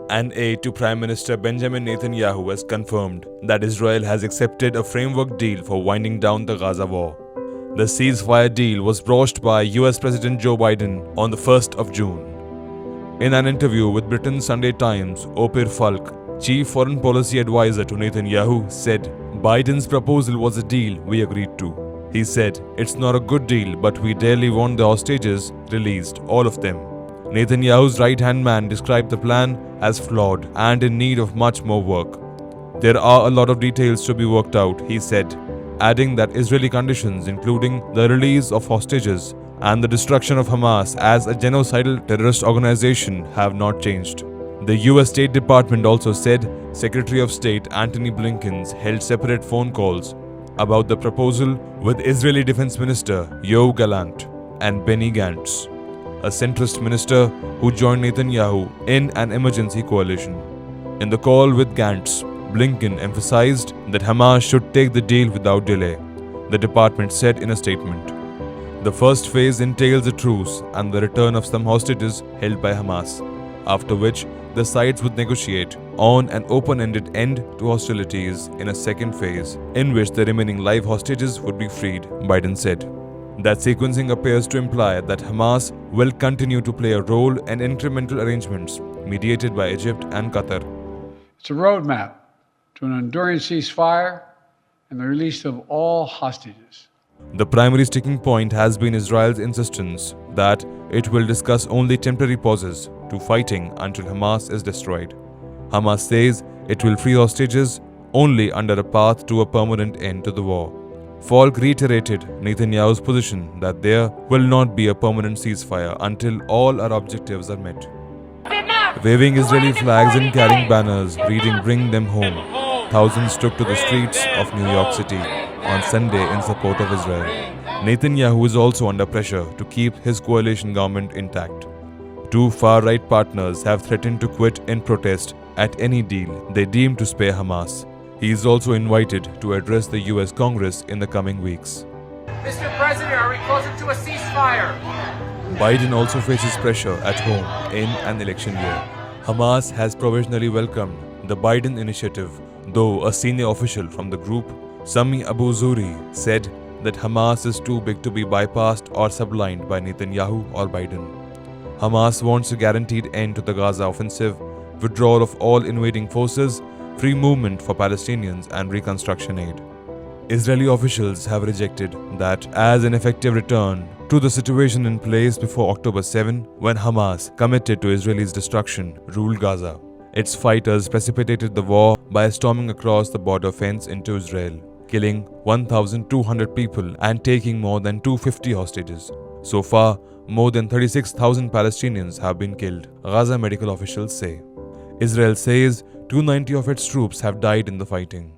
An aide to Prime Minister Benjamin Netanyahu has confirmed that Israel has accepted a framework deal for winding down the Gaza war. The ceasefire deal was broached by US President Joe Biden on the 1st of June. In an interview with Britain's Sunday Times, Ophir Falk, chief foreign policy advisor to Netanyahu, said Biden's proposal was a deal we agreed to. He said, "It's not a good deal, but we dearly want the hostages released, all of them." Netanyahu's right-hand man described the plan as flawed and in need of much more work. There are a lot of details to be worked out, he said, adding that Israeli conditions, including the release of hostages and the destruction of Hamas as a genocidal terrorist organization, have not changed. The US State Department also said Secretary of State Antony Blinken held separate phone calls about the proposal with Israeli Defense Minister Yoav Gallant and Benny Gantz, a centrist minister who joined Netanyahu in an emergency coalition. In the call with Gantz, Blinken emphasized that Hamas should take the deal without delay, the department said in a statement. The first phase entails a truce and the return of some hostages held by Hamas, after which the sides would negotiate on an open-ended end to hostilities in a second phase, in which the remaining live hostages would be freed, Biden said. That sequencing appears to imply that Hamas will continue to play a role in incremental arrangements mediated by Egypt and Qatar. It's a roadmap to an enduring ceasefire and the release of all hostages. The primary sticking point has been Israel's insistence that it will discuss only temporary pauses to fighting until Hamas is destroyed. Hamas says it will free hostages only under a path to a permanent end to the war. Falk reiterated Netanyahu's position that there will not be a permanent ceasefire until all our objectives are met. Waving Israeli flags and carrying banners reading "Bring them home," thousands took to the streets of New York City on Sunday in support of Israel. Netanyahu is also under pressure to keep his coalition government intact. Two far-right partners have threatened to quit in protest at any deal they deem to spare Hamas. He is also invited to address the US Congress in the coming weeks. Mr. President, are we closer to a ceasefire? Biden also faces pressure at home in an election year. Hamas has provisionally welcomed the Biden initiative, though a senior official from the group, Sami Abu Zuhri, said that Hamas is too big to be bypassed or sublined by Netanyahu or Biden. Hamas wants a guaranteed end to the Gaza offensive, withdrawal of all invading forces, free movement for Palestinians and reconstruction aid. Israeli officials have rejected that as an effective return to the situation in place before October 7, when Hamas, committed to Israel's destruction, ruled Gaza. Its fighters precipitated the war by storming across the border fence into Israel, killing 1,200 people and taking more than 250 hostages. So far, more than 36,000 Palestinians have been killed, Gaza medical officials say. Israel says 290 of its troops have died in the fighting.